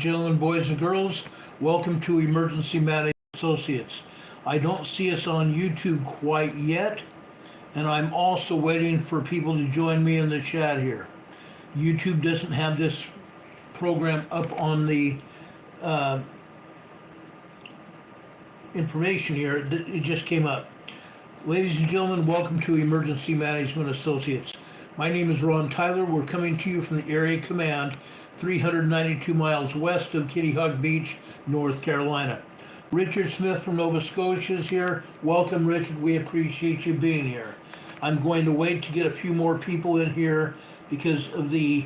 and gentlemen, boys and girls, welcome to Emergency Management Associates. I don't see us on YouTube quite yet, and I'm also waiting for people to join me in the chat here. YouTube doesn't have this program up on the information here. It just came up. Ladies and gentlemen, welcome to Emergency Management Associates. My name is Ron Tyler. We're coming to you from the Area Command, 392 miles west of Kitty Hawk Beach, North Carolina. Richard Smith from Nova Scotia is here. Welcome, Richard. We appreciate you being here. I'm going to wait to get a few more people in here because of the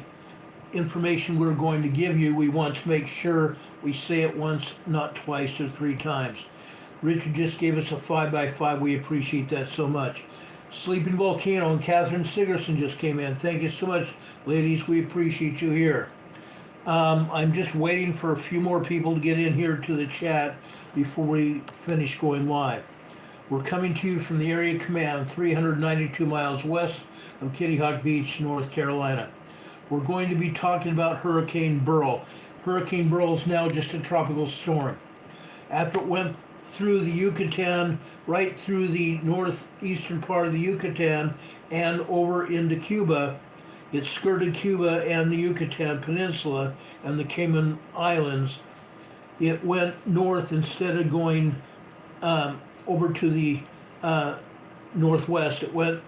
information we're going to give you. We want to make sure we say it once, not twice or three times. Richard just gave us a 5x5. We appreciate that so much. Sleeping Volcano and Catherine Sigerson just came in. Thank you so much, ladies. We appreciate you here. I'm just waiting for a few more people to get in here to the chat before we finish going live. We're coming to you from the Area Command, 392 miles west of Kitty Hawk Beach, North Carolina. We're going to be talking about Hurricane Beryl. Hurricane Beryl is now just a tropical storm. After it went through the Yucatan, right through the northeastern part of the Yucatan and over into Cuba, it skirted Cuba and the Yucatan Peninsula and the Cayman Islands. It went north instead of going over to the northwest. It went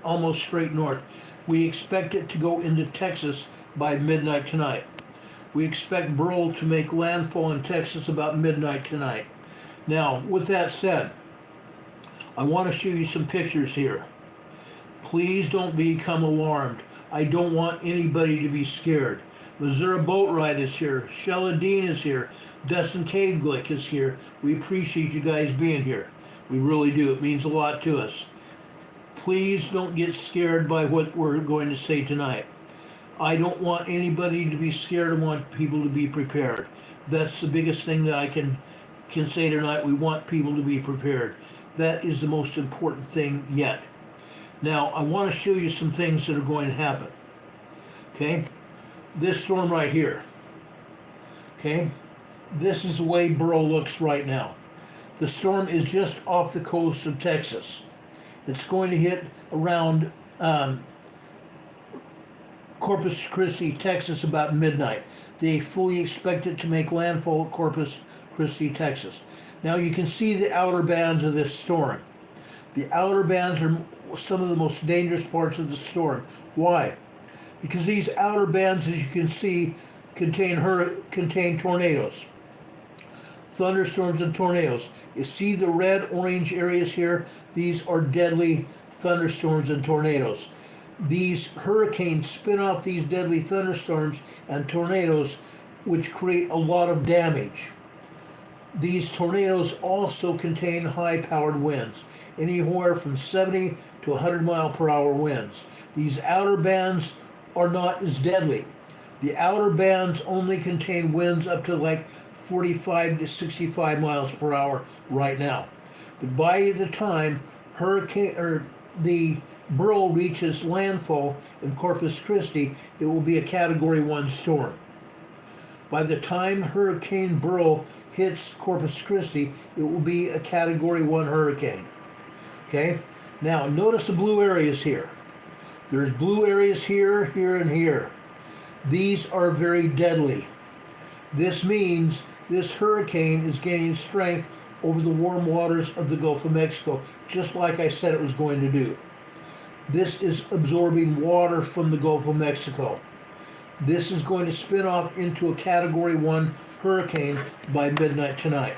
almost straight north. We expect it to go into Texas by midnight tonight. We expect Beryl to make landfall in Texas about midnight tonight. Now, with that said, I want to show you some pictures here. Please don't become alarmed. I don't want anybody to be scared. Missouri Boat Ride is here. Shella Dean is here. Dustin Kaglick is here. We appreciate you guys being here. We really do. It means a lot to us. Please don't get scared by what we're going to say tonight. I don't want anybody to be scared. I want people to be prepared. That's the biggest thing that I can say tonight. We want people to be prepared. That is the most important thing yet. Now, I want to show you some things that are going to happen. Okay? This storm right here. Okay? This is the way Beryl looks right now. The storm is just off the coast of Texas. It's going to hit around Corpus Christi, Texas, about midnight. They fully expect it to make landfall at Corpus Christi, Texas. Now you can see the outer bands of this storm. The outer bands are some of the most dangerous parts of the storm. Why? Because these outer bands, as you can see, contain tornadoes. Thunderstorms and tornadoes. You see the red, orange areas here? These are deadly thunderstorms and tornadoes. These hurricanes spin off these deadly thunderstorms and tornadoes, which create a lot of damage. These tornadoes also contain high-powered winds, anywhere from 70 to 100 mile per hour winds. These outer bands are not as deadly. The outer bands only contain winds up to like 45 to 65 miles per hour right now. But by the time the Beryl reaches landfall in Corpus Christi, it will be a Category 1 storm. By the time Hurricane Beryl hits Corpus Christi, it will be a Category 1 hurricane. Okay? Now, notice the blue areas here. There's blue areas here, here, and here. These are very deadly. This means this hurricane is gaining strength over the warm waters of the Gulf of Mexico, just like I said it was going to do. This is absorbing water from the Gulf of Mexico. This is going to spin off into a Category 1 hurricane by midnight tonight.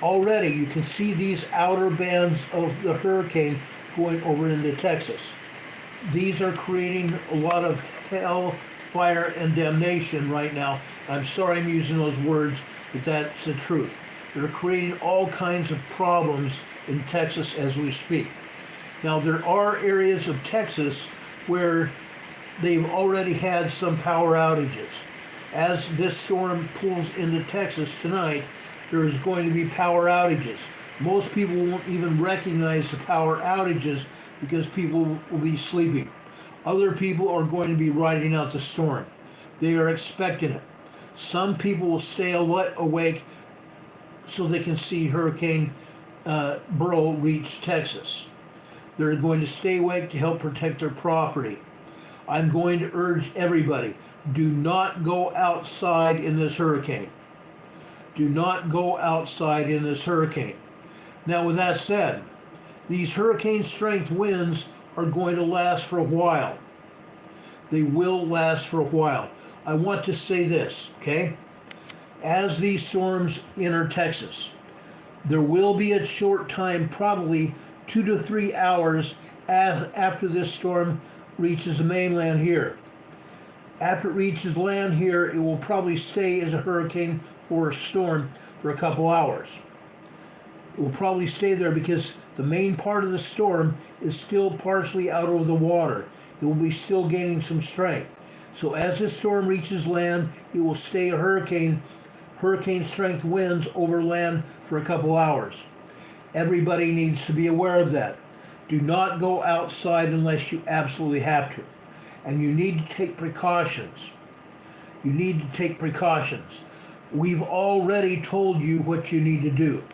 Already you can see these outer bands of the hurricane going over into Texas. These are creating a lot of hell, fire, and damnation right now. I'm sorry I'm using those words, but that's the truth. They're creating all kinds of problems in Texas as we speak. Now, there are areas of Texas where they've already had some power outages. As this storm pulls into Texas tonight, there is going to be power outages. Most people won't even recognize the power outages because people will be sleeping. Other people are going to be riding out the storm. They are expecting it. Some people will stay awake so they can see Hurricane Beryl reach Texas. They're going to stay awake to help protect their property. I'm going to urge everybody, do not go outside in this hurricane. Do not go outside in this hurricane. Now, with that said, these hurricane strength winds are going to last for a while. They will last for a while. I want to say this, okay? As these storms enter Texas, there will be a short time, probably 2 to 3 hours after this storm reaches the mainland here. After it reaches land here, it will probably stay as a hurricane force storm for a couple hours. It will probably stay there because the main part of the storm is still partially out over the water. It will be still gaining some strength. So as this storm reaches land, it will stay a hurricane strength winds over land for a couple hours. Everybody needs to be aware of that. Do not go outside unless you absolutely have to. And you need to take precautions. You need to take precautions. We've already told you what you need to do.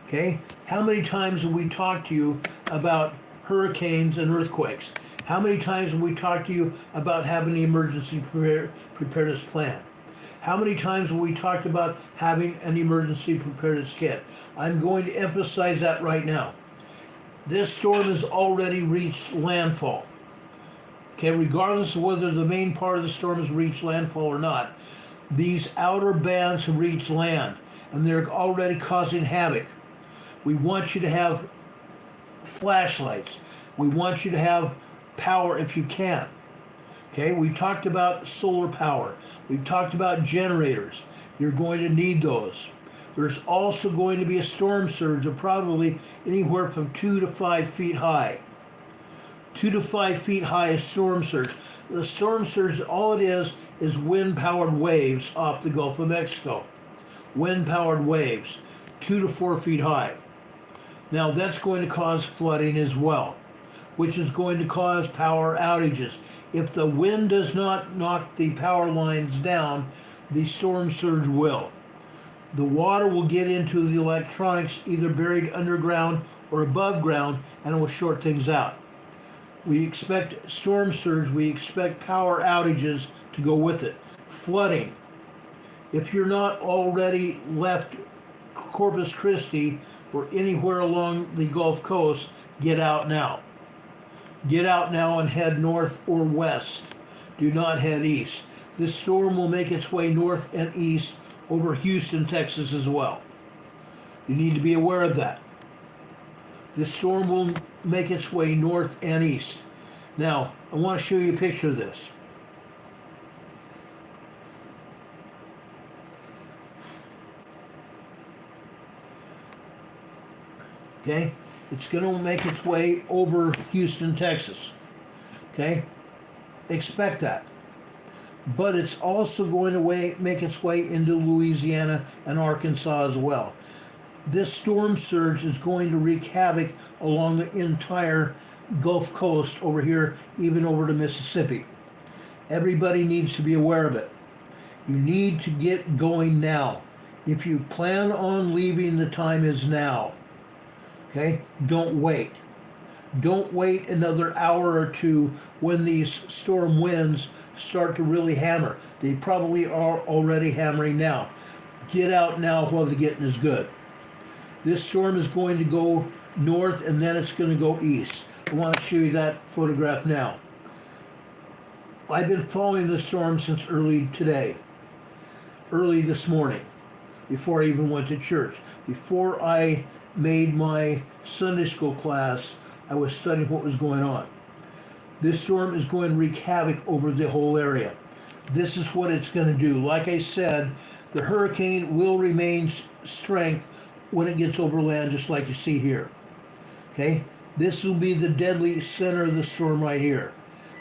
Okay? How many times have we talked to you about hurricanes and earthquakes? How many times have we talked to you about having the emergency preparedness plan? How many times have we talked about having an emergency preparedness kit? I'm going to emphasize that right now. This storm has already reached landfall. Okay, regardless of whether the main part of the storm has reached landfall or not, these outer bands have reached land, and they're already causing havoc. We want you to have flashlights. We want you to have power if you can. Okay, we talked about solar power. We talked about generators. You're going to need those. There's also going to be a storm surge of probably anywhere from 2 to 5 feet high. 2 to 5 feet high is storm surge. The storm surge, all it is wind-powered waves off the Gulf of Mexico. Wind-powered waves, 2 to 4 feet high. Now that's going to cause flooding as well, which is going to cause power outages. If the wind does not knock the power lines down, the storm surge will. The water will get into the electronics either buried underground or above ground, and it will short things out. We expect storm surge, we expect power outages to go with it. Flooding. If you're not already left Corpus Christi or anywhere along the Gulf Coast, get out now. Get out now and head north or west. Do not head east. This storm will make its way north and east over Houston, Texas as well. You need to be aware of that. This storm will make its way north and east. Now, I want to show you a picture of this. Okay? It's going to make its way over Houston, Texas. Okay? Expect that. But it's also going to make its way into Louisiana and Arkansas as well. This storm surge is going to wreak havoc along the entire Gulf Coast over here, even over to Mississippi. Everybody needs to be aware of it. You need to get going now. If you plan on leaving, the time is now. Okay? Don't wait. Don't wait another hour or two when these storm winds start to really hammer. They probably are already hammering now. Get out now while the getting is good. This storm is going to go north and then it's going to go east. I want to show you that photograph now. I've been following the storm since early this morning, before I even went to church. Before I made my Sunday school class, I was studying what was going on. This storm is going to wreak havoc over the whole area. This is what it's going to do. Like I said, the hurricane will remain strength when it gets over land, just like you see here. Okay? This will be the deadly center of the storm right here.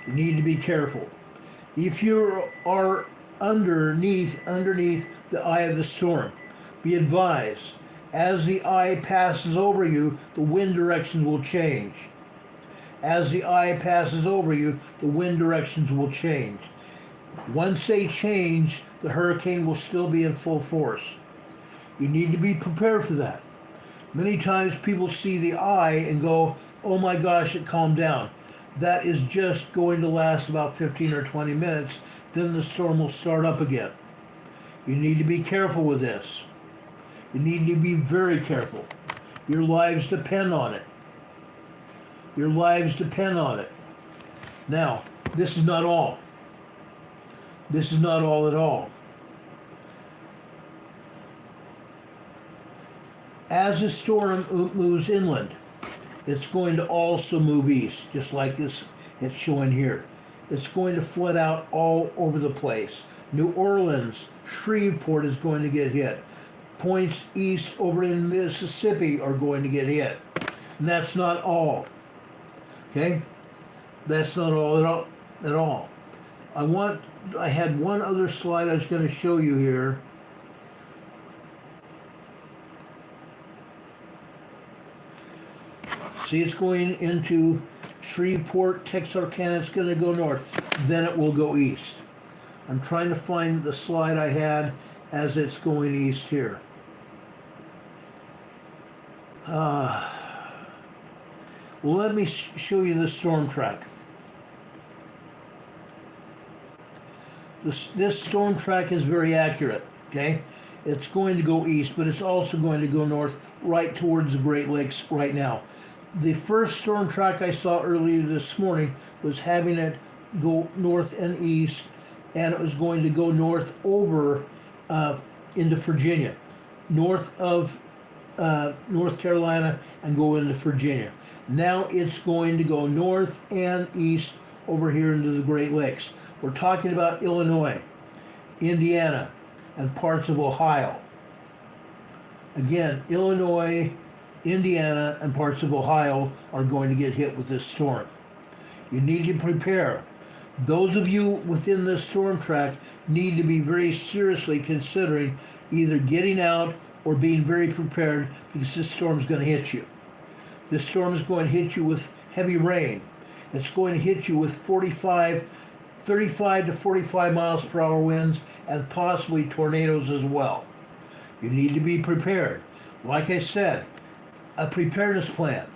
You need to be careful. If you are underneath the eye of the storm, be advised, as the eye passes over you, the wind direction will change. As the eye passes over you, the wind directions will change. Once they change, the hurricane will still be in full force. You need to be prepared for that. Many times people see the eye and go, oh my gosh, it calmed down. That is just going to last about 15 or 20 minutes. Then the storm will start up again. You need to be careful with this. You need to be very careful. Your lives depend on it. Your lives depend on it. Now, this is not all. This is not all at all. As the storm moves inland, it's going to also move east, just like this it's showing here. It's going to flood out all over the place. New Orleans, Shreveport is going to get hit. Points east over in Mississippi are going to get hit. And that's not all. Okay? That's not all at all. I had one other slide I was going to show you here. See, it's going into Shreveport, Texarkana. It's going to go north. Then it will go east. I'm trying to find the slide I had as it's going east here. Well, let me show you the storm track. This storm track is very accurate, okay? It's going to go east, but it's also going to go north right towards the Great Lakes right now. The first storm track I saw earlier this morning was having it go north and east, and it was going to go north over into Virginia, north of North Carolina, and go into Virginia. Now it's going to go north and east over here into the Great Lakes. We're talking about Illinois, Indiana, and parts of Ohio. Again, Illinois, Indiana, and parts of Ohio are going to get hit with this storm. You need to prepare. Those of you within this storm track need to be very seriously considering either getting out or being very prepared, because this storm is going to hit you. This storm is going to hit you with heavy rain. It's going to hit you with 35 to 45 miles per hour winds and possibly tornadoes as well. You need to be prepared. Like I said, a preparedness plan.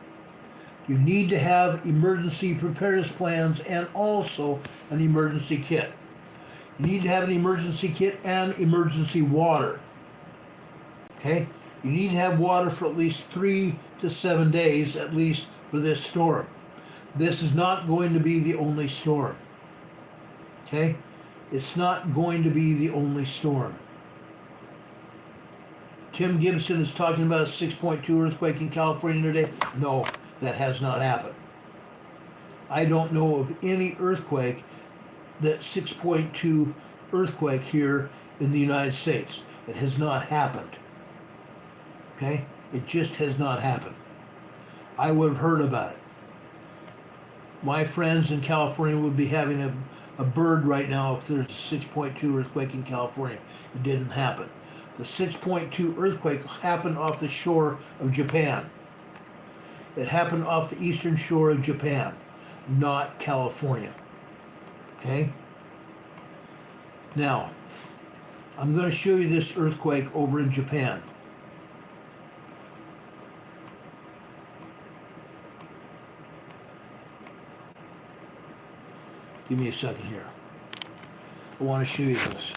You need to have emergency preparedness plans and also an emergency kit. You need to have an emergency kit and emergency water. Okay? You need to have water for at least 3 to 7 days, at least for this storm. This is not going to be the only storm. Okay? It's not going to be the only storm. Tim Gibson is talking about a 6.2 earthquake in California today. No, that has not happened. I don't know of any earthquake that 6.2 earthquake here in the United States. It has not happened. Okay? It just has not happened. I would have heard about it. My friends in California would be having a bird right now if there's a 6.2 earthquake in California. It didn't happen. The 6.2 earthquake happened off the shore of Japan. It happened off the eastern shore of Japan, not California. Okay? Now, I'm going to show you this earthquake over in Japan. Give me a second here. I want to show you this.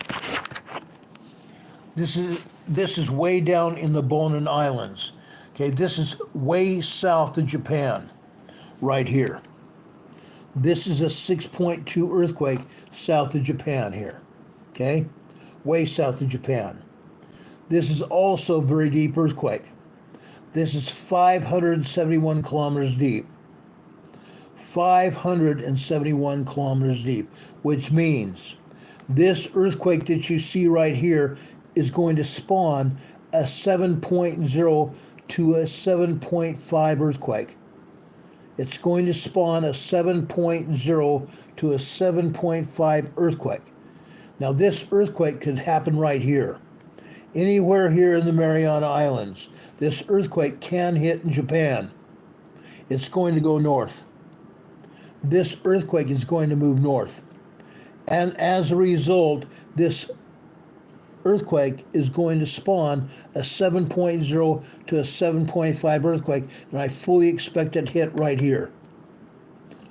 This is way down in the Bonin Islands. Okay, this is way south of Japan, right here. This is a 6.2 earthquake south of Japan here. Okay, way south of Japan. This is also a very deep earthquake. This is 571 kilometers deep. 571 kilometers deep, which means this earthquake that you see right here is going to spawn a 7.0 to a 7.5 earthquake. It's going to spawn a 7.0 to a 7.5 earthquake. Now this earthquake could happen right here. Anywhere here in the Mariana Islands, this earthquake can hit in Japan. It's going to go north. This earthquake is going to move north. And as a result, this earthquake is going to spawn a 7.0 to a 7.5 earthquake, and I fully expect it to hit right here.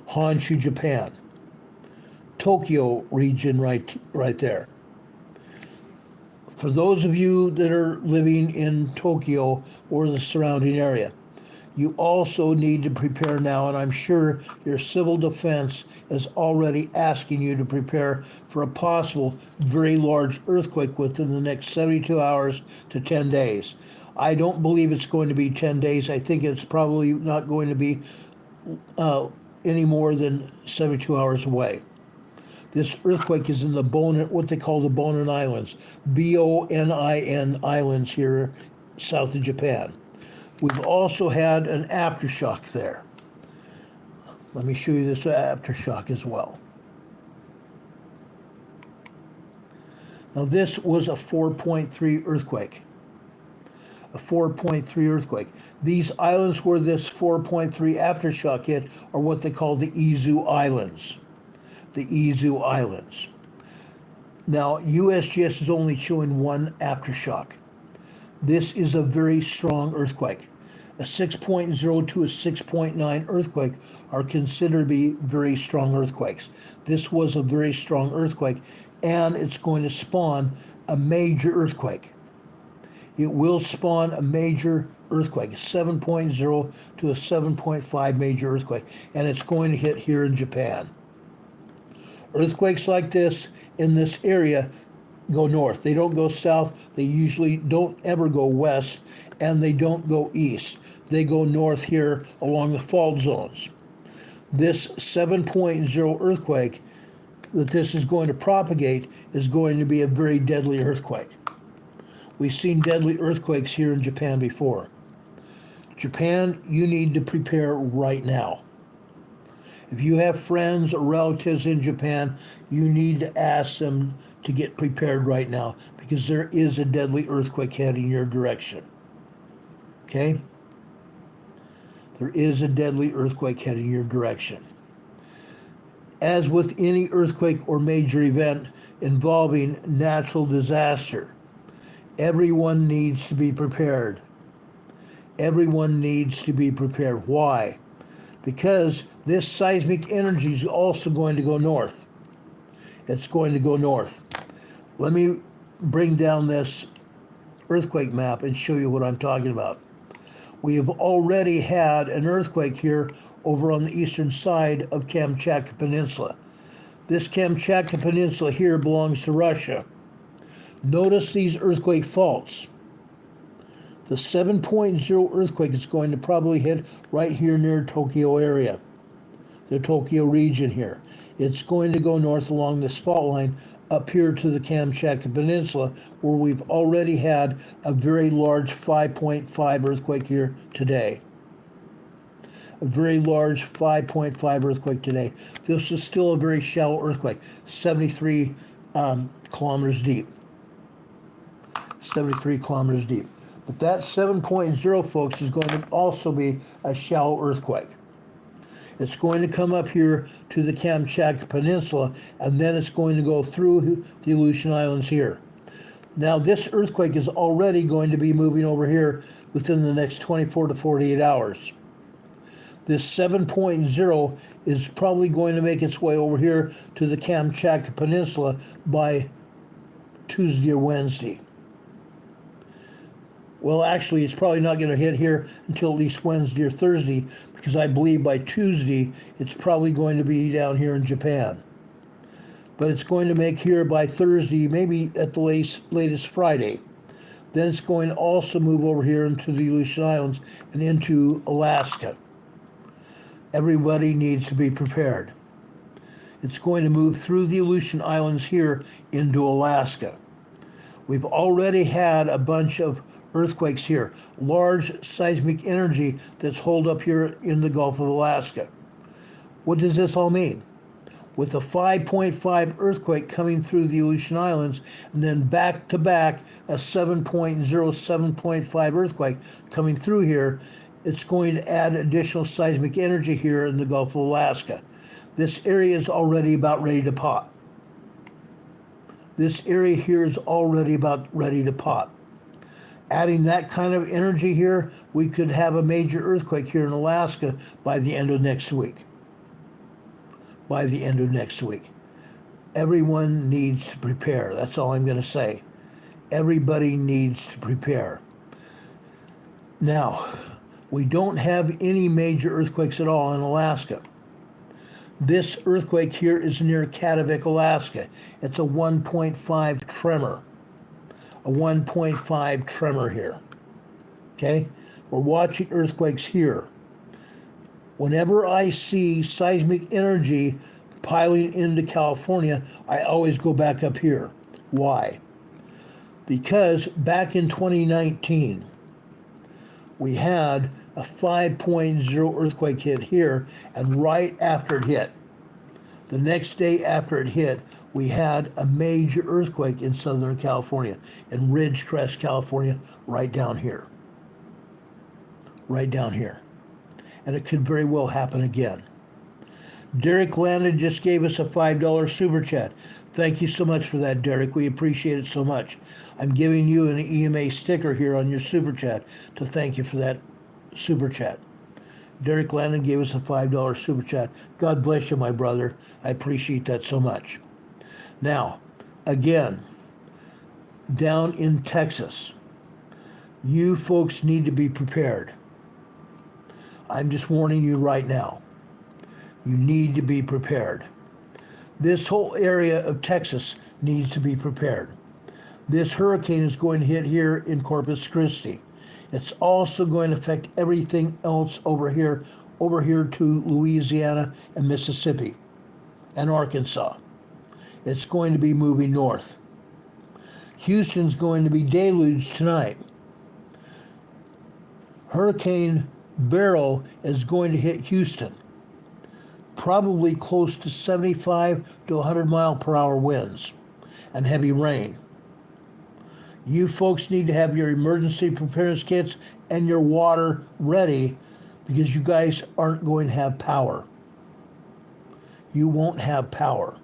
Honshu, Japan. Tokyo region right there. For those of you that are living in Tokyo or the surrounding area, you also need to prepare now, and I'm sure your civil defense is already asking you to prepare for a possible very large earthquake within the next 72 hours to 10 days. I don't believe it's going to be 10 days. I think it's probably not going to be any more than 72 hours away. This earthquake is in the what they call the Bonin Islands, Bonin Islands here south of Japan. We've also had an aftershock there. Let me show you this aftershock as well. Now this was a 4.3 earthquake. A 4.3 earthquake. These islands where this 4.3 aftershock hit are what they call the Izu Islands. The Izu Islands. Now, USGS is only showing one aftershock. This is a very strong earthquake. A 6.0 to a 6.9 earthquake are considered to be very strong earthquakes. This was a very strong earthquake, and it's going to spawn a major earthquake. It will spawn a major earthquake, a 7.0 to a 7.5 major earthquake, and it's going to hit here in Japan. Earthquakes like this in this area go north. They don't go south. They usually don't ever go west, and they don't go east. They go north here along the fault zones. This 7.0 earthquake that this is going to propagate is going to be a very deadly earthquake. We've seen deadly earthquakes here in Japan before. Japan, you need to prepare right now. If you have friends or relatives in Japan, you need to ask them to get prepared right now, because there is a deadly earthquake heading your direction. Okay? There is a deadly earthquake heading your direction. As with any earthquake or major event involving natural disaster, everyone needs to be prepared. Everyone needs to be prepared. Why? Because this seismic energy is also going to go north. It's going to go north. Let me bring down this earthquake map and show you what I'm talking about. We have already had an earthquake here over on the eastern side of Kamchatka Peninsula. This Kamchatka Peninsula here belongs to Russia. Notice these earthquake faults. The 7.0 earthquake is going to probably hit right here near Tokyo area, the Tokyo region here. It's going to go north along this fault line up here to the Kamchatka Peninsula, where we've already had a very large 5.5 earthquake here today. A very large 5.5 earthquake today. This is still a very shallow earthquake, 73 kilometers deep. 73 kilometers deep. But that 7.0, folks, is going to also be a shallow earthquake. It's going to come up here to the Kamchatka Peninsula, and then it's going to go through the Aleutian Islands here. Now, this earthquake is already going to be moving over here within the next 24 to 48 hours. This 7.0 is probably going to make its way over here to the Kamchatka Peninsula by Tuesday or Wednesday. Well, actually, it's probably not going to hit here until at least Wednesday or Thursday, because I believe by Tuesday, it's probably going to be down here in Japan. But it's going to make here by Thursday, maybe at the latest Friday. Then it's going to also move over here into the Aleutian Islands and into Alaska. Everybody needs to be prepared. It's going to move through the Aleutian Islands here into Alaska. We've already had a bunch of earthquakes here, large seismic energy that's holed up here in the Gulf of Alaska. What does this all mean? With a 5.5 earthquake coming through the Aleutian Islands, and then back to back a 7.0, 7.5 earthquake coming through here, it's going to add additional seismic energy here in the Gulf of Alaska. This area is already about ready to pop. This area here is already about ready to pop. Adding that kind of energy here, we could have a major earthquake here in Alaska by the end of next week. By the end of next week. Everyone needs to prepare. That's all I'm going to say. Everybody needs to prepare. Now, we don't have any major earthquakes at all in Alaska. This earthquake here is near Katavik, Alaska. It's a 1.5 tremor. A 1.5 tremor here. Okay? We're watching earthquakes here. Whenever I see seismic energy piling into California, I always go back up here. Why? Because back in 2019, we had a 5.0 earthquake hit here, and right after it hit, the next day after it hit, we had a major earthquake in Southern California, in Ridgecrest, California, right down here. Right down here. And it could very well happen again. Derek Landon just gave us a $5 super chat. Thank you so much for that, Derek. We appreciate it so much. I'm giving you an EMA sticker here on your super chat to thank you for that super chat. Derek Landon gave us a $5 super chat. God bless you, my brother. I appreciate that so much. Now, again, down in Texas, you folks need to be prepared. I'm just warning you right now. You need to be prepared. This whole area of Texas needs to be prepared. This hurricane is going to hit here in Corpus Christi. It's also going to affect everything else over here to Louisiana and Mississippi and Arkansas. It's going to be moving north. Houston's going to be deluged tonight. Hurricane Beryl is going to hit Houston. Probably close to 75 to 100 mile per hour winds and heavy rain. You folks need to have your emergency preparedness kits and your water ready because you guys aren't going to have power. You won't have power.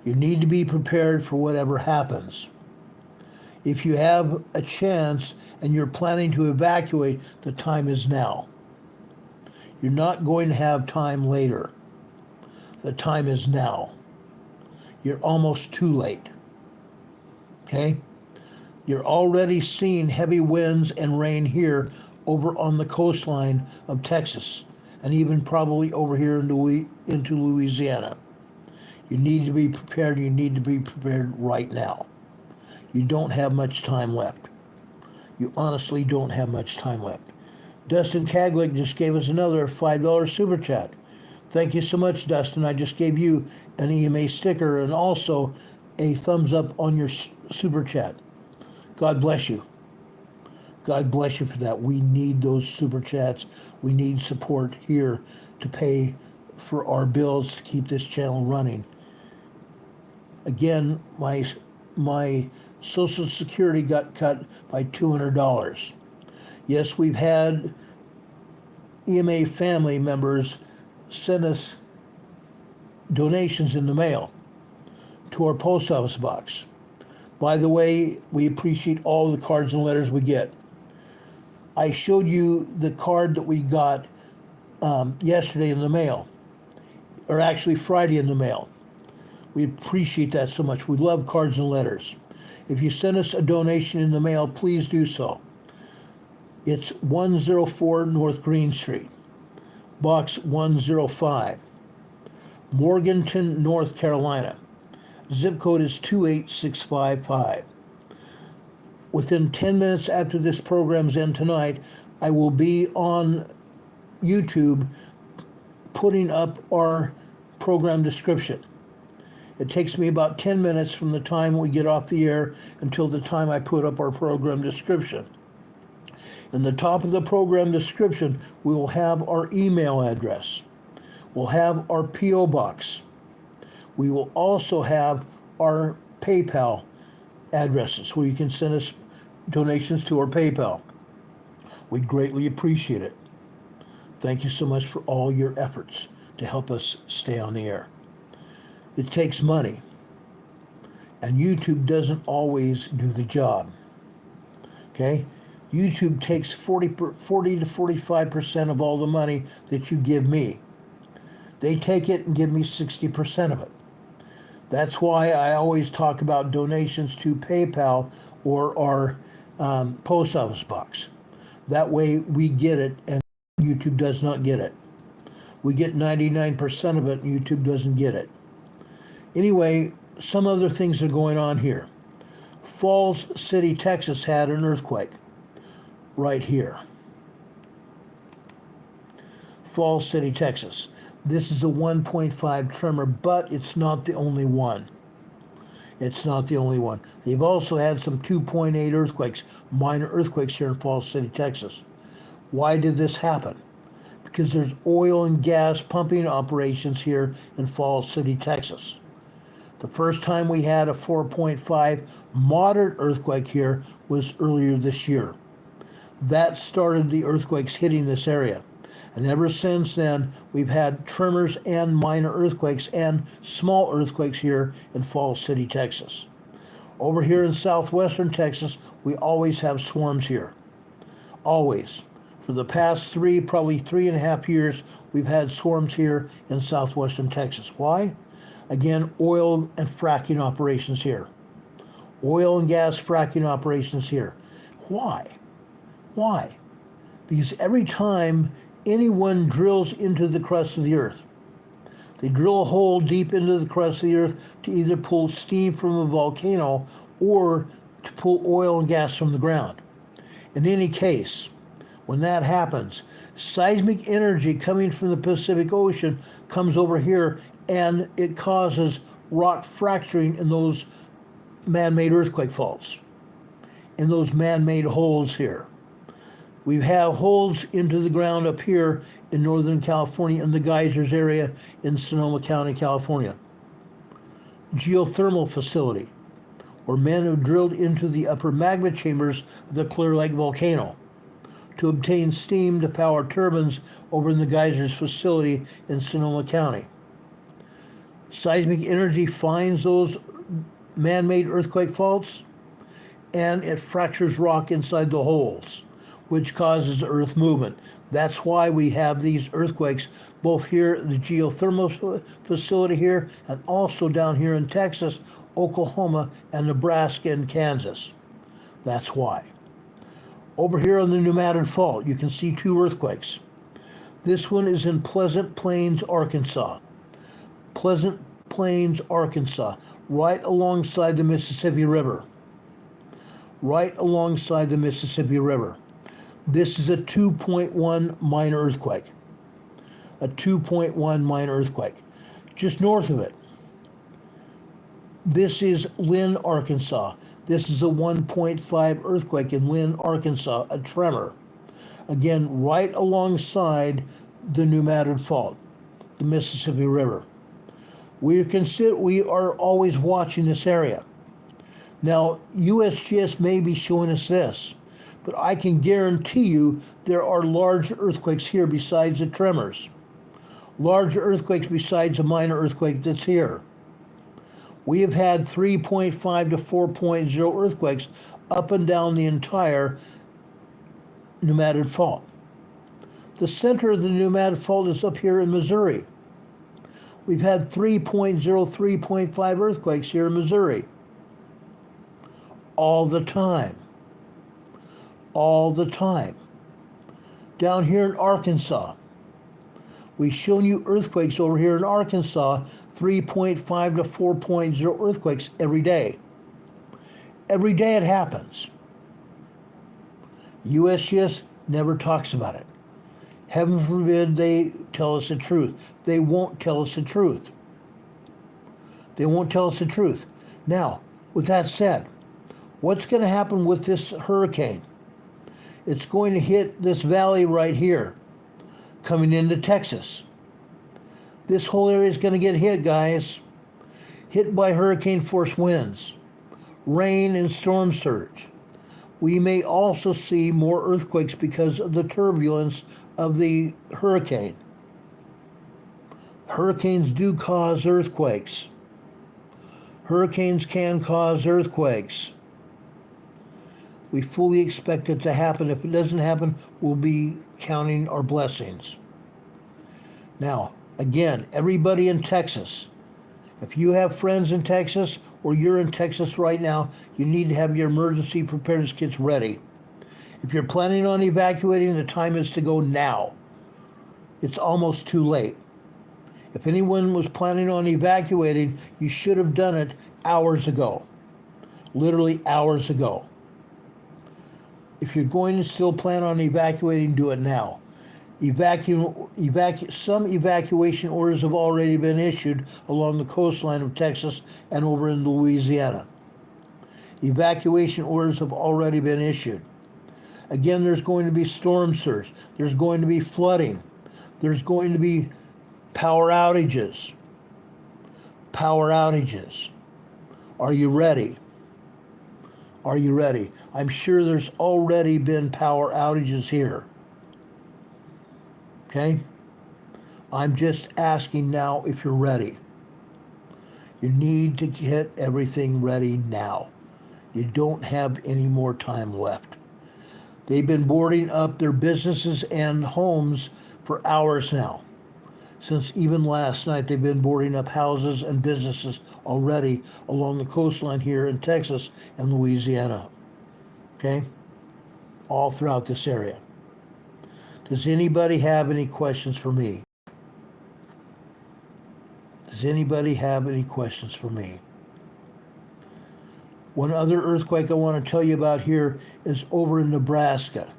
You need to be prepared for whatever happens. If you have a chance and you're planning to evacuate, the time is now. You're not going to have time later. The time is now. You're almost too late. Okay? You're already seeing heavy winds and rain here over on the coastline of Texas and even probably over here into Louisiana. You need to be prepared. You need to be prepared right now. You don't have much time left. You honestly don't have much time left. Dustin Caglick just gave us another $5 super chat. Thank you so much, Dustin. I just gave you an EMA sticker and also a thumbs up on your super chat. God bless you. God bless you for that. We need those super chats. We need support here to pay for our bills to keep this channel running. Again, my Social Security got cut by $200. Yes, we've had EMA family members send us donations in the mail to our post office box. By the way, we appreciate all the cards and letters we get. I showed you the card that we got yesterday in the mail, or actually Friday in the mail. We appreciate that so much. We love cards and letters. If you send us a donation in the mail, please do so. It's 104 North Green Street, Box 105, Morganton, North Carolina. Zip code is 28655. Within 10 minutes after this program's end tonight, I will be on YouTube putting up our program description. It takes me about 10 minutes from the time we get off the air until the time I put up our program description. In the top of the program description, we will have our email address. We'll have our P.O. box. We will also have our PayPal addresses where you can send us donations to our PayPal. We greatly appreciate it. Thank you so much for all your efforts to help us stay on the air. It takes money. And YouTube doesn't always do the job. Okay? YouTube takes 40 to 45% of all the money that you give me. They take it and give me 60% of it. That's why I always talk about donations to PayPal or our post office box. That way we get it and YouTube does not get it. We get 99% of it and YouTube doesn't get it. Anyway, some other things are going on here. Falls City, Texas had an earthquake right here. Falls City, Texas. This is a 1.5 tremor, but it's not the only one. It's not the only one. They've also had some 2.8 earthquakes, minor earthquakes here in Falls City, Texas. Why did this happen? Because there's oil and gas pumping operations here in Falls City, Texas. The first time we had a 4.5 moderate earthquake here was earlier this year. That started the earthquakes hitting this area. And ever since then, we've had tremors and minor earthquakes and small earthquakes here in Falls City, Texas. Over here in southwestern Texas, we always have swarms here. Always. For the past probably 3.5 years, we've had swarms here in southwestern Texas. Why? Again, oil and fracking operations here. Oil and gas fracking operations here. Why? Why? Because every time anyone drills into the crust of the earth, they drill a hole deep into the crust of the earth to either pull steam from a volcano or to pull oil and gas from the ground. In any case, when that happens, seismic energy coming from the Pacific Ocean comes over here and it causes rock fracturing in those man-made earthquake faults, in those man-made holes here. We have holes into the ground up here in Northern California in the geysers area in Sonoma County, California. Geothermal facility, where men have drilled into the upper magma chambers of the Clear Lake volcano to obtain steam to power turbines over in the geysers facility in Sonoma County. Seismic energy finds those man-made earthquake faults and it fractures rock inside the holes, which causes earth movement. That's why we have these earthquakes both here at the geothermal facility here and also down here in Texas, Oklahoma, and Nebraska and Kansas. That's why. Over here on the Pneumatic Fault, you can see 2 earthquakes. This one is in Pleasant Plains, Arkansas. Pleasant Plains, Arkansas, right alongside the Mississippi River. Right alongside the Mississippi River. This is a 2.1 minor earthquake. A 2.1 minor earthquake. Just north of it. This is Lynn, Arkansas. This is a 1.5 earthquake in Lynn, Arkansas, a tremor. Again, right alongside the Pneumatic Fault, the Mississippi River. We are always watching this area. Now, USGS may be showing us this, but I can guarantee you there are large earthquakes here besides the tremors. Large earthquakes besides a minor earthquake that's here. We have had 3.5 to 4.0 earthquakes up and down the entire Pneumatic Fault. The center of the Pneumatic Fault is up here in Missouri. We've had 3.0, 3.5 earthquakes here in Missouri. All the time. All the time. Down here in Arkansas, we've shown you earthquakes over here in Arkansas, 3.5 to 4.0 earthquakes every day. Every day it happens. USGS never talks about it. Heaven forbid they tell us the truth. They won't tell us the truth. They won't tell us the truth. Now, with that said, what's going to happen with this hurricane? It's going to hit this valley right here, coming into Texas. This whole area is going to get hit, guys. Hit by hurricane force winds, rain and storm surge. We may also see more earthquakes because of the turbulence of the hurricane. Hurricanes do cause earthquakes. Hurricanes can cause earthquakes. We fully expect it to happen. If it doesn't happen, we'll be counting our blessings. Now, again, everybody in Texas, if you have friends in Texas or you're in Texas right now, you need to have your emergency preparedness kits ready. If you're planning on evacuating, the time is to go now. It's almost too late. If anyone was planning on evacuating, you should have done it hours ago. Literally hours ago. If you're going to still plan on evacuating, do it now. Some evacuation orders have already been issued along the coastline of Texas and over in Louisiana. Evacuation orders have already been issued. Again, there's going to be storm surge. There's going to be flooding. There's going to be power outages. Power outages. Are you ready? Are you ready? I'm sure there's already been power outages here. Okay? I'm just asking now if you're ready. You need to get everything ready now. You don't have any more time left. They've been boarding up their businesses and homes for hours now. Since even last night, they've been boarding up houses and businesses already along the coastline here in Texas and Louisiana. Okay? All throughout this area. Does anybody have any questions for me? Does anybody have any questions for me? One other earthquake I want to tell you about here is over in Nebraska.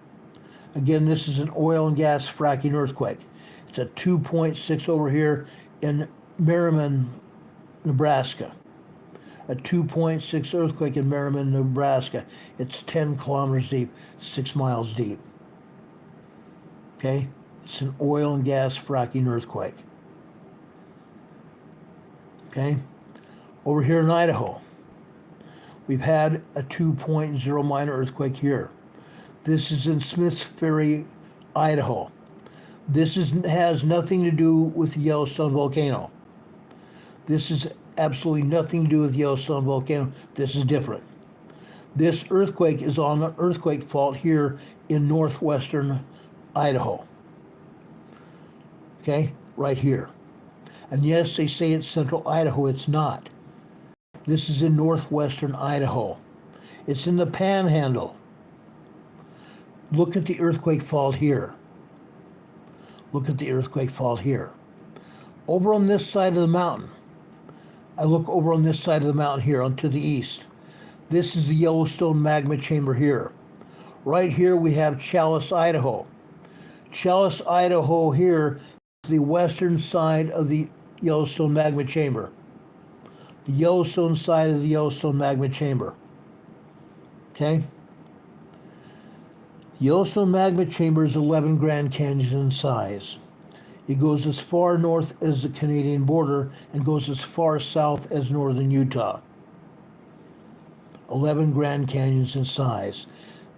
Again, this is an oil and gas fracking earthquake. It's a 2.6 over here in Merriman, Nebraska. A 2.6 earthquake in Merriman, Nebraska. It's 10 kilometers deep, 6 miles deep. Okay? It's an oil and gas fracking earthquake. Okay? Over here in Idaho, we've had a 2.0 minor earthquake here. This is in Smiths Ferry, Idaho. This has nothing to do with the Yellowstone volcano. This is absolutely nothing to do with the Yellowstone volcano. This is different. This earthquake is on an earthquake fault here in northwestern Idaho. Okay, right here. And yes, they say it's central Idaho. It's not. This is in northwestern Idaho. It's in the Panhandle. Look at the earthquake fault here. Look at the earthquake fault here. Over on this side of the mountain, I look over on this side of the mountain here, on to the east. This is the Yellowstone magma chamber here. Right here we have Challis, Idaho. Challis, Idaho here is the western side of the Yellowstone magma chamber. The Yellowstone side of the Yellowstone magma chamber. Okay? Yellowstone magma chamber is 11 Grand Canyons in size. It goes as far north as the Canadian border and goes as far south as northern Utah. 11 Grand Canyons in size.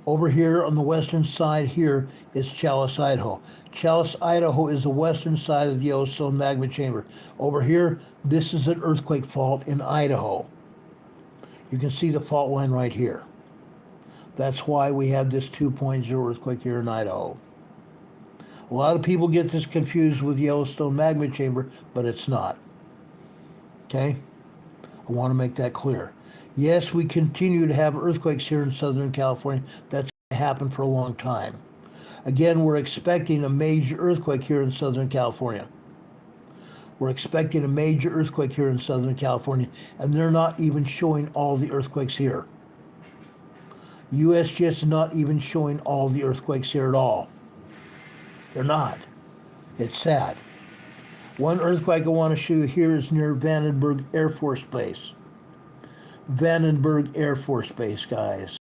Over here on the western side here is Challis, Idaho. Challis, Idaho is the western side of the Yellowstone magma chamber. Over here, this is an earthquake fault in Idaho. You can see the fault line right here. That's why we have this 2.0 earthquake here in Idaho. A lot of people get this confused with Yellowstone magma chamber, but it's not. Okay? I want to make that clear. Yes, we continue to have earthquakes here in Southern California. That's going to happen for a long time. Again, we're expecting a major earthquake here in Southern California. We're expecting a major earthquake here in Southern California, and they're not even showing all the earthquakes here. USGS is not even showing all the earthquakes here at all. They're not. It's sad. One earthquake I want to show you here is near Vandenberg Air Force Base. Vandenberg Air Force Base, guys.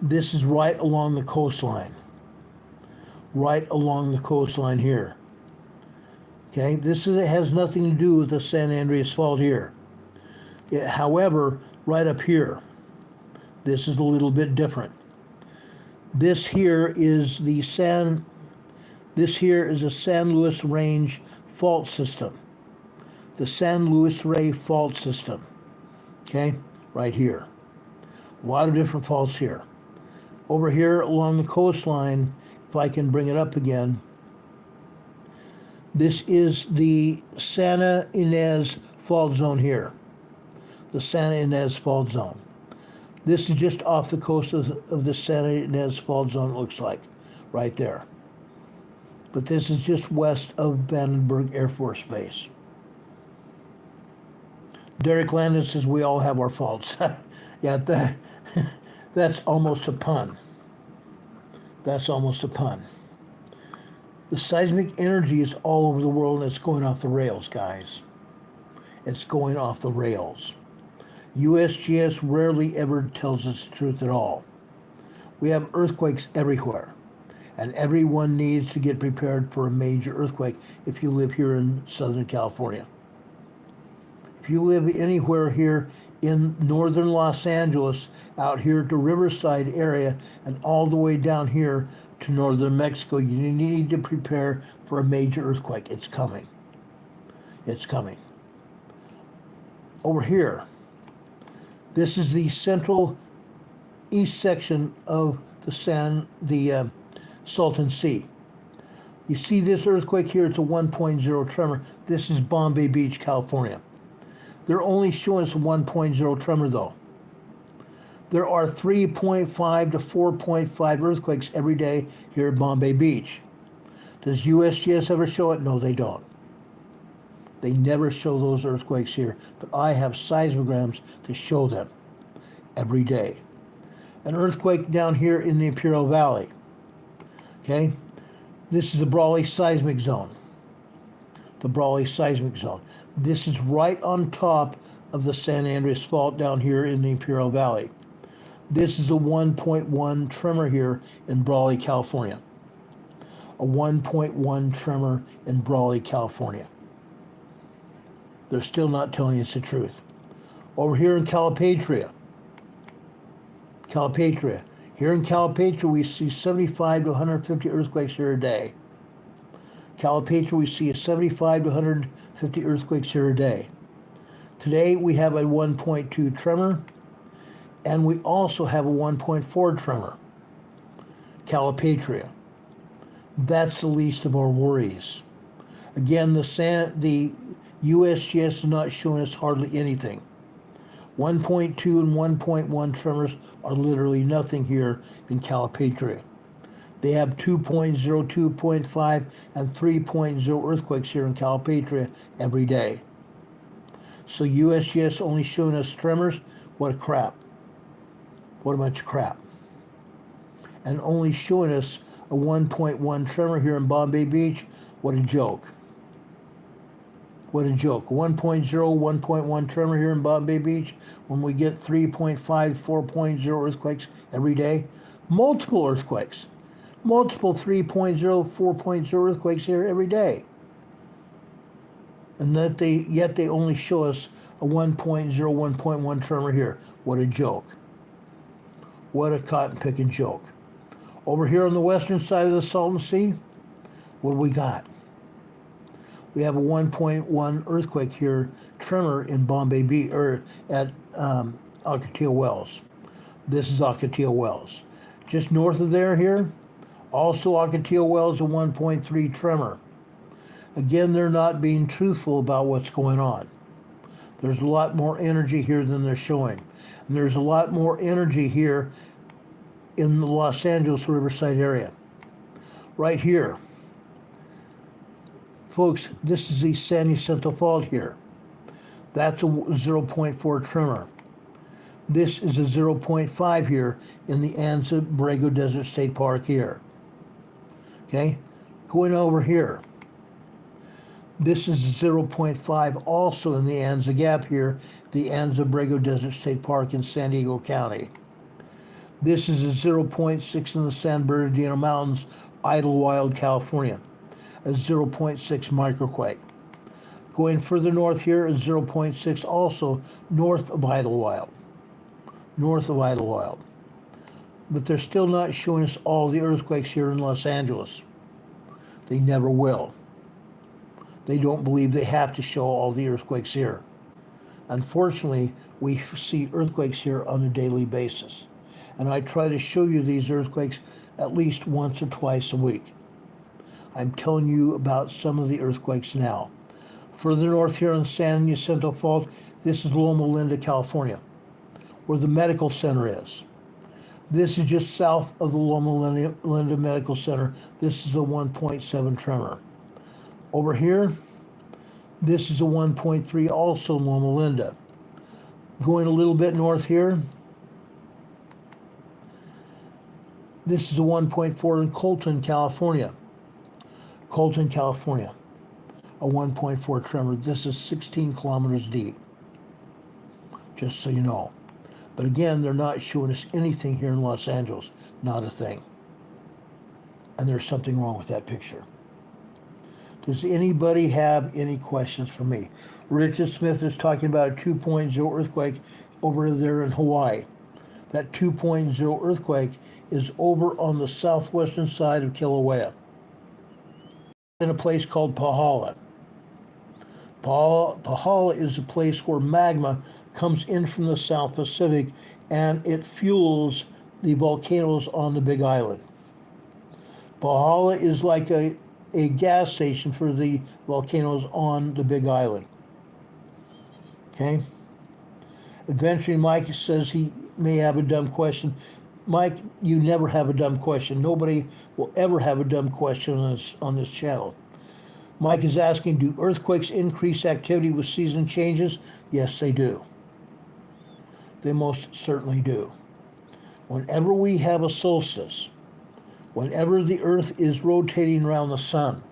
This is right along the coastline. Right along the coastline here. Okay, has nothing to do with the San Andreas Fault here. However, right up here, this is a little bit different. This here is a San Luis Range fault system. The San Luis Rey fault system. Okay, right here. A lot of different faults here. Over here along the coastline, if I can bring it up again, this is the Santa Ynez fault zone here. The Santa Ynez fault zone. This is just off the coast of the Santa Ynez fault zone, it looks like, right there. But this is just west of Vandenberg Air Force Base. Derek Landon says we all have our faults. Yeah, that's almost a pun. That's almost a pun. The seismic energy is all over the world, and it's going off the rails, guys. It's going off the rails. USGS rarely ever tells us the truth at all. We have earthquakes everywhere, and everyone needs to get prepared for a major earthquake if you live here in Southern California. If you live anywhere here in northern Los Angeles, out here to Riverside area, and all the way down here to northern Mexico, you need to prepare for a major earthquake. It's coming. It's coming. Over here, this is the central east section of the Salton Sea. You see this earthquake here, it's a 1.0 tremor. This is Bombay Beach, California. They're only showing us a 1.0 tremor though. There are 3.5 to 4.5 earthquakes every day here at Bombay Beach. Does USGS ever show it? No, they don't. They never show those earthquakes here, but I have seismograms to show them every day. An earthquake down here in the Imperial Valley. Okay? This is the Brawley seismic zone. The Brawley seismic zone. This is right on top of the San Andreas Fault down here in the Imperial Valley. This is a 1.1 tremor here in Brawley, California. A 1.1 tremor in Brawley, California. They're still not telling us the truth. Over here in Calipatria. Here in Calipatria, we see 75 to 150 earthquakes here a day. Calipatria, we see 75 to 150 earthquakes here a day. Today, we have a 1.2 tremor, and we also have a 1.4 tremor. Calipatria. That's the least of our worries. Again, the USGS is not showing us hardly anything. 1.2 and 1.1 tremors are literally nothing here in Calipatria. They have 2.0, 2.5, and 3.0 earthquakes here in Calipatria every day. So USGS only showing us tremors? What a crap. What a bunch of crap. And only showing us a 1.1 tremor here in Bombay Beach? What a joke. What a joke. 1.0, 1.1 tremor here in Bombay Beach when we get 3.5, 4.0 earthquakes every day. Multiple earthquakes. Multiple 3.0, 4.0 earthquakes here every day. And yet they only show us a 1.0, 1.1 tremor here. What a joke. What a cotton-picking joke. Over here on the western side of the Salton Sea, what do we got? We have a 1.1 earthquake here, tremor in Bombay Beach, or at Ocotillo Wells. This is Ocotillo Wells. Just north of there here, also Ocotillo Wells, a 1.3 tremor. Again, they're not being truthful about what's going on. There's a lot more energy here than they're showing. And there's a lot more energy here in the Los Angeles Riverside area. Right here. Folks, this is the San Jacinto Fault here. That's a 0.4 tremor. This is a 0.5 here in the Anza Borrego Desert State Park here. Okay? Going over here. This is 0.5 also in the Anza Gap here, the Anza Borrego Desert State Park in San Diego County. This is a 0.6 in the San Bernardino Mountains, Idlewild, California. A 0.6 microquake. Going further north here, a 0.6 also north of Idlewild. North of Idlewild. But they're still not showing us all the earthquakes here in Los Angeles. They never will. They don't believe they have to show all the earthquakes here. Unfortunately, We see earthquakes here on a daily basis. And I try to show you these earthquakes at least once or twice a week. I'm telling you about some of the earthquakes now. Further north here on San Jacinto Fault, this is Loma Linda, California, where the medical center is. This is just south of the Loma Linda Medical Center. This is a 1.7 tremor. Over here, this is a 1.3, also Loma Linda. Going a little bit north here, this is a 1.4 in Colton, California. Colton, California, a 1.4 tremor. This is 16 kilometers deep, just so you know. But again, they're not showing us anything here in Los Angeles, not a thing. And there's something wrong with that picture. Does anybody have any questions for me? Richard Smith is talking about a 2.0 earthquake over there in Hawaii. That 2.0 earthquake is over on the southwestern side of Kilauea, in a place called Pahala. Pahala is a place where magma comes in from the South Pacific and it fuels the volcanoes on the Big Island. Pahala is like a gas station for the volcanoes on the Big Island. Okay? Adventuring Mike says he may have a dumb question. Mike, you never have a dumb question. Nobody will ever have a dumb question on this channel. Mike is asking, do earthquakes increase activity with season changes? Yes, they do. They most certainly do. Whenever we have a solstice, whenever the earth is rotating around the sun,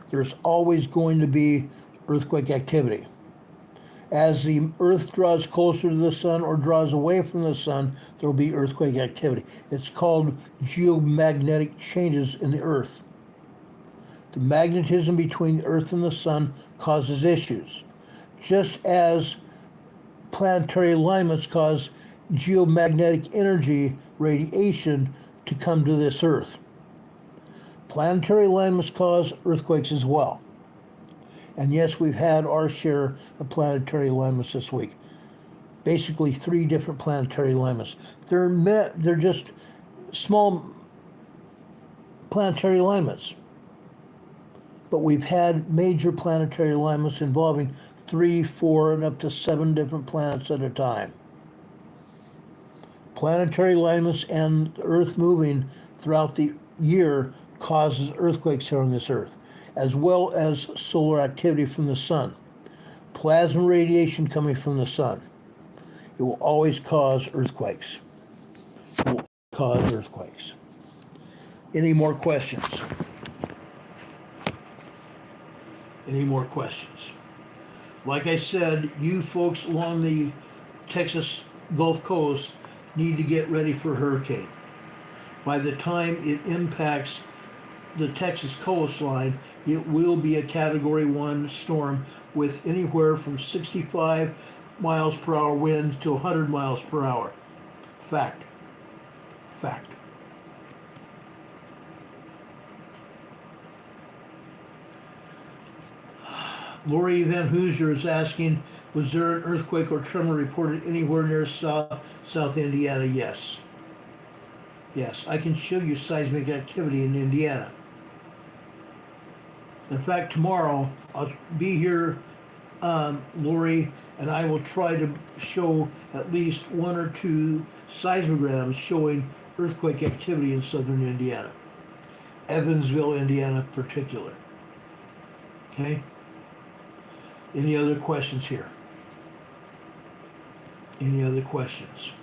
there's always going to be earthquake activity. As the earth draws closer to the sun or draws away from the sun, there will be earthquake activity. It's called geomagnetic changes in the earth. The magnetism between the earth and the sun causes issues, just as planetary alignments cause geomagnetic energy radiation to come to this earth. Planetary alignments cause earthquakes as well. And yes, we've had our share of planetary alignments this week. Basically 3 different planetary alignments. They're just small planetary alignments. But we've had major planetary alignments involving 3, 4, and up to 7 different planets at a time. Planetary alignments and Earth moving throughout the year causes earthquakes here on this Earth, as well as solar activity from the sun. Plasma radiation coming from the sun. It will always cause earthquakes. It will cause earthquakes. Any more questions? Any more questions? Like I said, you folks along the Texas Gulf Coast need to get ready for a hurricane. By the time it impacts the Texas coastline, it will be a Category 1 storm with anywhere from 65 miles per hour winds to 100 miles per hour. Fact. Fact. Lori Van Hoosier is asking, was there an earthquake or tremor reported anywhere near South Indiana? Yes. Yes, I can show you seismic activity in Indiana. In fact, tomorrow I'll be here, Lori, and I will try to show at least 1 or 2 seismograms showing earthquake activity in southern Indiana. Evansville, Indiana in particular. Okay? Any other questions here? Any other questions?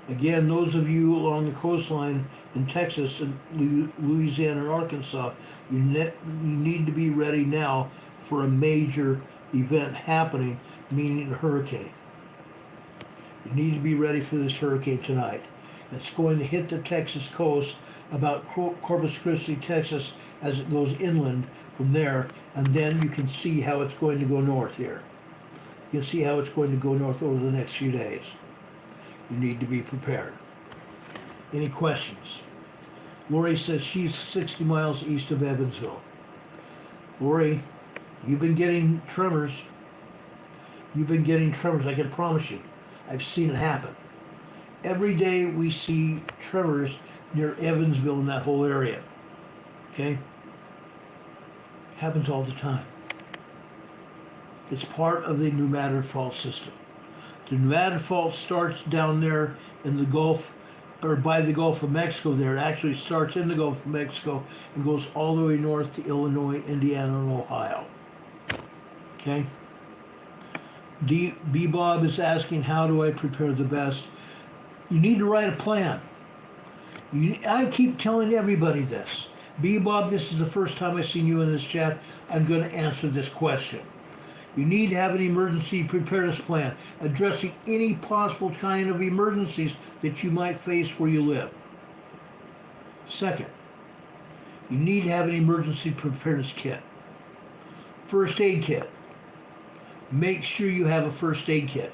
Again, those of you along the coastline in Texas and Louisiana and Arkansas, you need to be ready now for a major event happening, meaning a hurricane. You need to be ready for this hurricane tonight. It's going to hit the Texas coast about Corpus Christi, Texas, as it goes inland from there, and then you can see how it's going to go north here. You can see how it's going to go north over the next few days. You need to be prepared. Any questions? Lori says she's 60 miles east of Evansville. Lori, you've been getting tremors. You've been getting tremors, I can promise you. I've seen it happen. Every day we see tremors near Evansville in that whole area. Okay? Happens all the time. It's part of the pneumatic fault system. The pneumatic fault starts down there in the Gulf, or by the Gulf of Mexico there. It actually starts in the Gulf of Mexico and goes all the way north to Illinois, Indiana, and Ohio. Okay? B-Bob is asking, how do I prepare the best? You need to write a plan. I keep telling everybody this. B-Bob, this is the first time I've seen you in this chat. I'm going to answer this question. You need to have an emergency preparedness plan addressing any possible kind of emergencies that you might face where you live. Second, you need to have an emergency preparedness kit. First aid kit. Make sure you have a first aid kit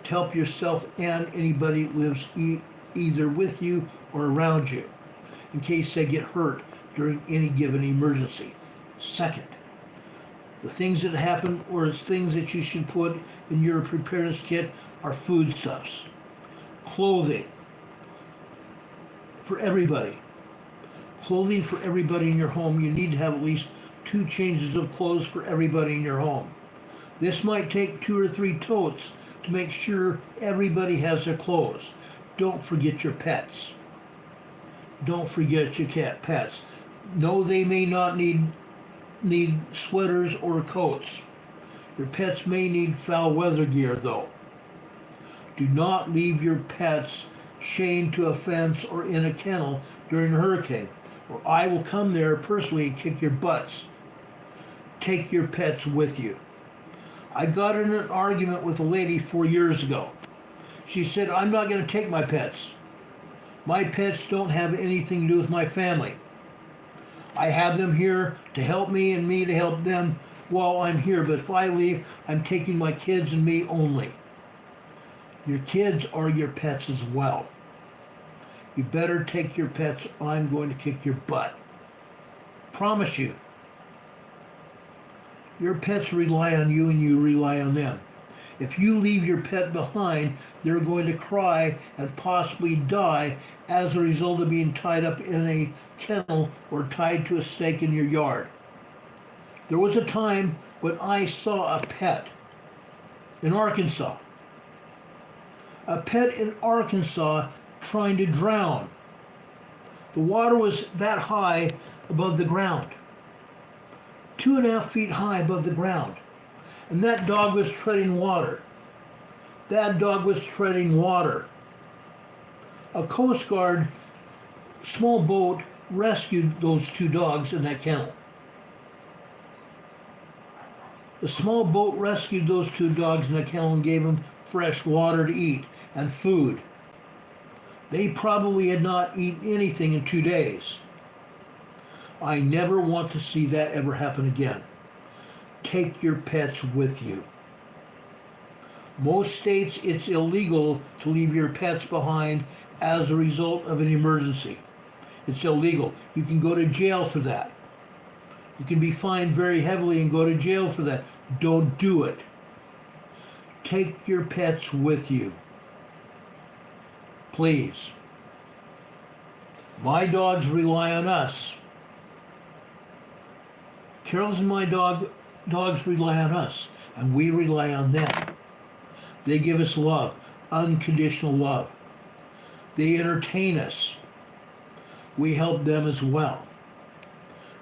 to help yourself and anybody who lives either with you or around you in case they get hurt during any given emergency. Second, the things that happen or things that you should put in your preparedness kit are foodstuffs, clothing for everybody. Clothing for everybody in your home. You need to have at least 2 changes of clothes for everybody in your home. This might take 2 or 3 totes to make sure everybody has their clothes. Don't forget your pets. Don't forget your pets. No, they may not need sweaters or coats. Your pets may need foul weather gear though. Do not leave your pets chained to a fence or in a kennel during a hurricane, or I will come there personally and kick your butts. Take your pets with you. I got in an argument with a lady 4 years ago. She said, I'm not going to take my pets. My pets don't have anything to do with my family. I have them here to help me and me to help them while I'm here. But if I leave, I'm taking my kids and me only. Your kids are your pets as well. You better take your pets. I'm going to kick your butt. Promise you. Your pets rely on you and you rely on them. If you leave your pet behind, they're going to cry and possibly die as a result of being tied up in a kennel or tied to a stake in your yard. There was a time when I saw a pet in Arkansas. A pet in Arkansas trying to drown. The water was that high above the ground. 2.5 feet high above the ground. And that dog was treading water. That dog was treading water. A Coast Guard small boat rescued those 2 dogs in that kennel. The small boat rescued those 2 dogs in the kennel and gave them fresh water to eat and food. They probably had not eaten anything in 2 days. I never want to see that ever happen again. Take your pets with you. Most states, it's illegal to leave your pets behind as a result of an emergency. It's illegal. You can go to jail for that. You can be fined very heavily and go to jail for that. Don't do it. Take your pets with you. Please. My dogs rely on us. Carol's and my dogs rely on us, and we rely on them. They give us love, unconditional love. They entertain us. We help them as well.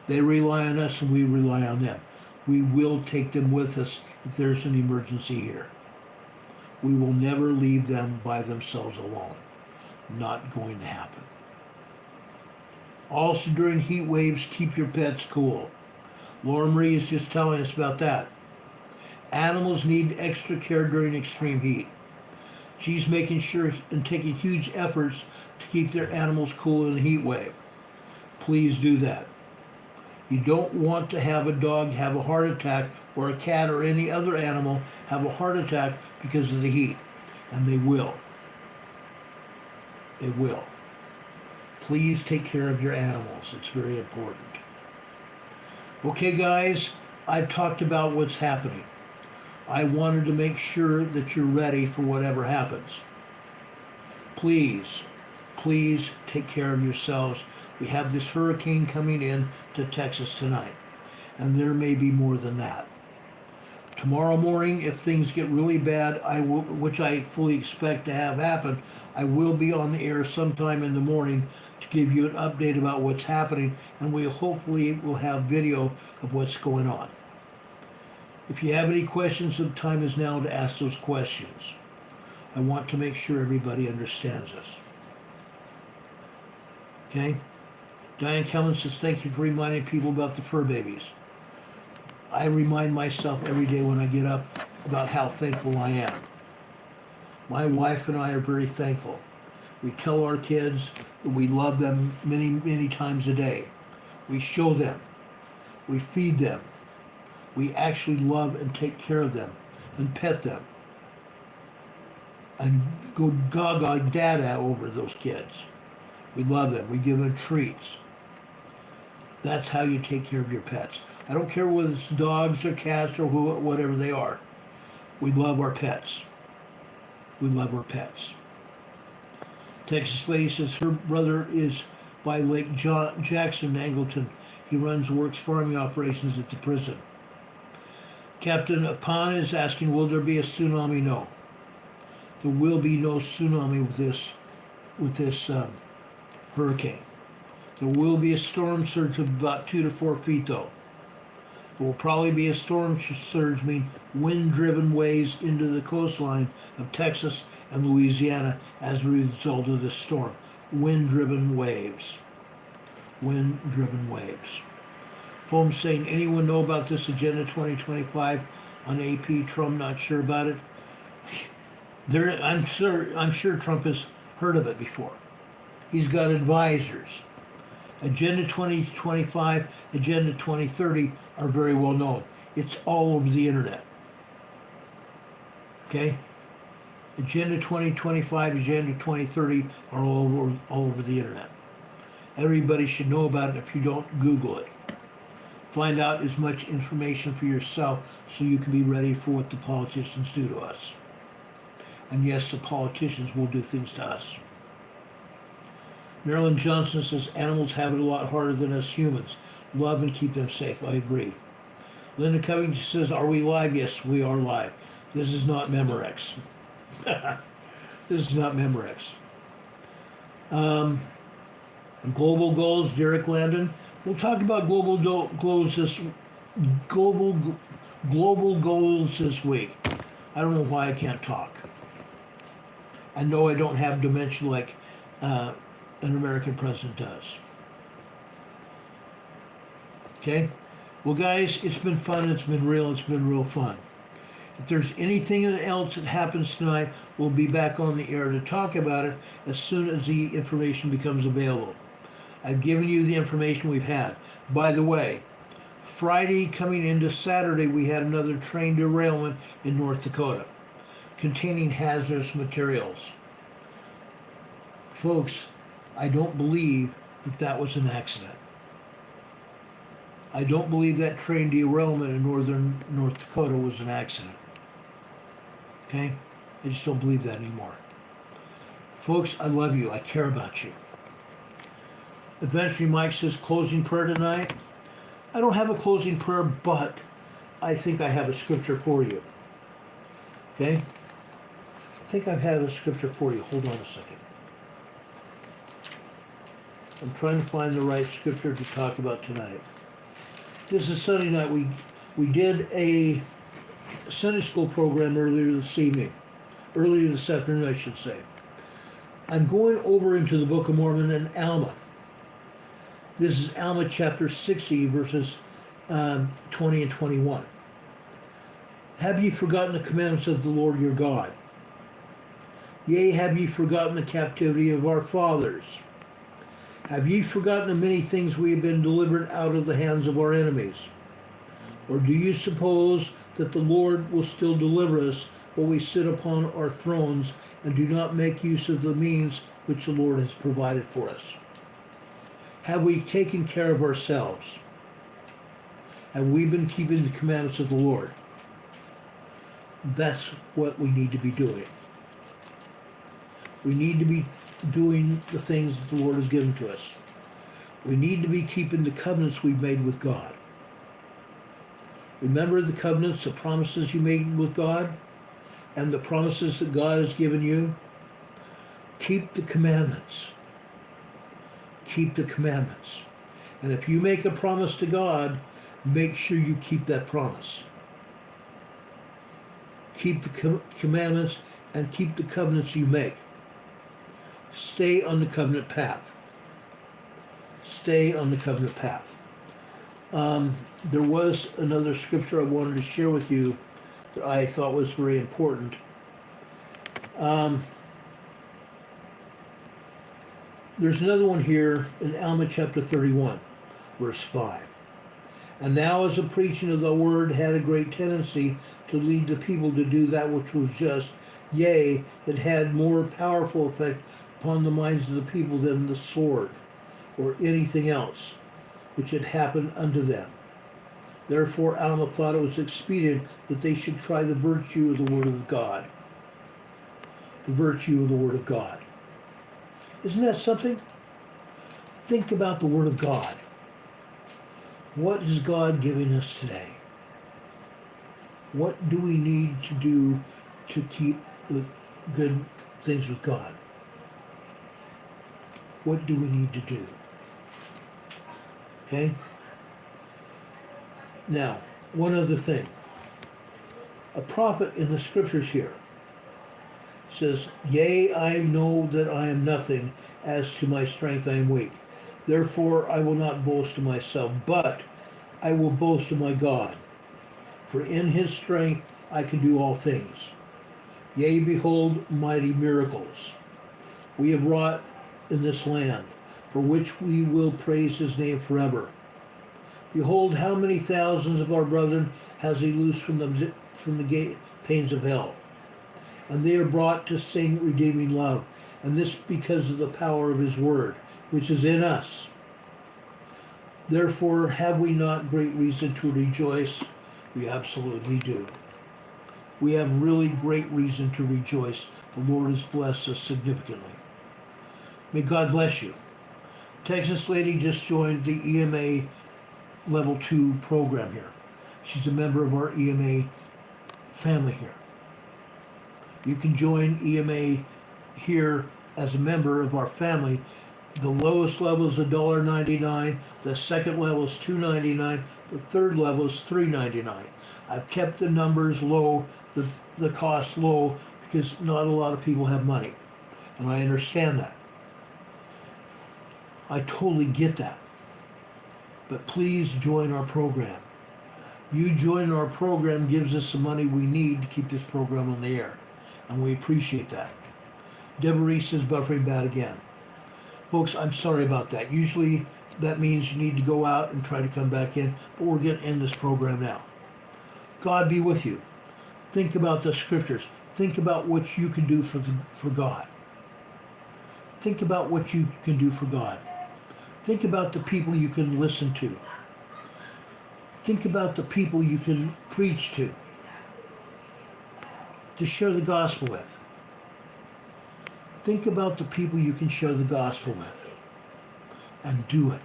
They rely on us, and we rely on them. We will take them with us if there's an emergency here. We will never leave them by themselves alone. Not going to happen. Also, during heat waves, keep your pets cool. Laura Marie is just telling us about that. Animals need extra care during extreme heat. She's making sure and taking huge efforts to keep their animals cool in a heat wave. Please do that. You don't want to have a dog have a heart attack or a cat or any other animal have a heart attack because of the heat. And they will. They will. Please take care of your animals. It's very important. Okay, guys, I've talked about what's happening. I wanted to make sure that you're ready for whatever happens. Please, please take care of yourselves. We have this hurricane coming in to Texas tonight, and there may be more than that. Tomorrow morning, if things get really bad, which I fully expect to have happen, I will be on the air sometime in the morning to give you an update about what's happening, and we hopefully will have video of what's going on. If you have any questions, the time is now to ask those questions. I want to make sure everybody understands this. Okay? Diane Kellman says, thank you for reminding people about the fur babies. I remind myself every day when I get up about how thankful I am. My wife and I are very thankful. We tell our kids that we love them many, many times a day. We show them. We feed them. We actually love and take care of them and pet them and go gaga dada over those kids. We love them. We give them treats. That's how you take care of your pets. I don't care whether it's dogs or cats or whatever they are. We love our pets. We love our pets. Texas lady says her brother is by Lake Jackson, Angleton. He runs works farming operations at the prison. Captain Apan is asking, will there be a tsunami? No. There will be no tsunami with this hurricane. There will be a storm surge of about 2 to 4 feet, though. There will probably be a storm surge, meaning wind-driven waves into the coastline of Texas and Louisiana as a result of this storm. Wind-driven waves. Wind-driven waves. Foam saying, anyone know about this Agenda 2025 on AP? Trump not sure about it. I'm sure Trump has heard of it before. He's got advisors. Agenda 2025, Agenda 2030 are very well known. It's all over the internet. Okay? Agenda 2025, Agenda 2030 are all over the internet. Everybody should know about it. If you don't, Google it. Find out as much information for yourself so you can be ready for what the politicians do to us. And yes, the politicians will do things to us. Marilyn Johnson says, animals have it a lot harder than us humans. Love and keep them safe. I agree. Linda Covington says, are we live? Yes, we are live. This is not Memorex. This is not Memorex. Global goals, Derek Landon. We'll talk about global goals this week. I don't know why I can't talk. I know I don't have dementia like an American president does. Okay? Well, guys, it's been fun. It's been real. It's been real fun. If there's anything else that happens tonight, we'll be back on the air to talk about it as soon as the information becomes available. I've given you the information we've had. By the way, Friday coming into Saturday, we had another train derailment in North Dakota containing hazardous materials. Folks, I don't believe that was an accident. I don't believe that train derailment in northern North Dakota was an accident. Okay? I just don't believe that anymore. Folks, I love you. I care about you. Eventually, Mike says, closing prayer tonight. I don't have a closing prayer, but I think I have a scripture for you. Okay? I think I've had a scripture for you. Hold on a second. I'm trying to find the right scripture to talk about tonight. This is Sunday night. We did a Sunday school program earlier this afternoon, I should say. I'm going over into the Book of Mormon and Alma. This is Alma chapter 60, verses 20 and 21. Have ye forgotten the commandments of the Lord your God? Yea, have ye forgotten the captivity of our fathers? Have ye forgotten the many things we have been delivered out of the hands of our enemies? Or do you suppose that the Lord will still deliver us while we sit upon our thrones and do not make use of the means which the Lord has provided for us? Have we taken care of ourselves? Have we been keeping the commandments of the Lord? That's what we need to be doing. We need to be doing the things that the Lord has given to us. We need to be keeping the covenants we've made with God. Remember the covenants, the promises you made with God, and the promises that God has given you? Keep the commandments. Keep the commandments. And if you make a promise to God, make sure you keep that promise. Keep the commandments and keep the covenants you make. Stay on the covenant path. Stay on the covenant path. There was another scripture I wanted to share with you that I thought was very important. There's another one here in Alma chapter 31, verse 5. And now as the preaching of the word had a great tendency to lead the people to do that which was just, yea, it had more powerful effect upon the minds of the people than the sword or anything else which had happened unto them. Therefore Alma thought it was expedient that they should try the virtue of the word of God. The virtue of the word of God. Isn't that something? Think about the word of God. What is God giving us today? What do we need to do to keep with good things with God? What do we need to do? Okay? Now, one other thing. A prophet in the scriptures here says, yea, I know that I am nothing, as to my strength I am weak. Therefore I will not boast of myself, but I will boast of my God. For in his strength I can do all things. Yea, behold, mighty miracles we have wrought in this land, for which we will praise his name forever. Behold, how many thousands of our brethren has he loosed from the gate pains of hell. And they are brought to sing redeeming love, and this because of the power of his word, which is in us. Therefore, have we not great reason to rejoice? We absolutely do. We have really great reason to rejoice. The Lord has blessed us significantly. May God bless you. Texas lady just joined the EMA Level 2 program here. She's a member of our EMA family here. You can join EMA here as a member of our family. The lowest level is $1.99. The second level is $2.99. The third level is $3.99. I've kept the numbers low, the cost low, because not a lot of people have money. And I understand that. I totally get that. But please join our program. You joining our program gives us the money we need to keep this program on the air. And we appreciate that. Deborah Reese is buffering bad again. Folks, I'm sorry about that. Usually that means you need to go out and try to come back in, but we're going to end this program now. God be with you. Think about the scriptures. Think about what you can do for God. Think about what you can do for God. Think about the people you can listen to. Think about the people you can preach to share the gospel with. Think about the people you can share the gospel with, and do it.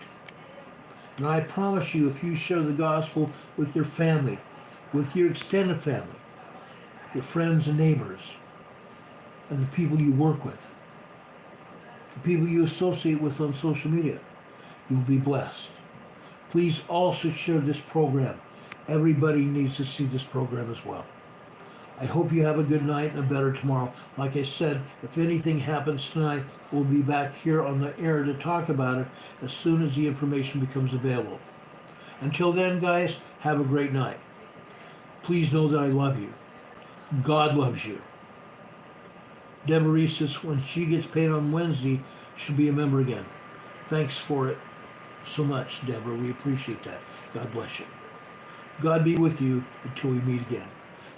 And I promise you, if you share the gospel with your family, with your extended family, your friends and neighbors, and the people you work with, the people you associate with on social media, you'll be blessed. Please also share this program. Everybody needs to see this program as well. I hope you have a good night and a better tomorrow. Like I said, if anything happens tonight, we'll be back here on the air to talk about it as soon as the information becomes available. Until then, guys, have a great night. Please know that I love you. God loves you. Deborah Reese says when she gets paid on Wednesday, she'll be a member again. Thanks for it so much, Deborah. We appreciate that. God bless you. God be with you until we meet again.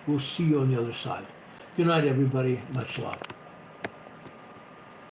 We'll see you on the other side. Good night, everybody. Much love.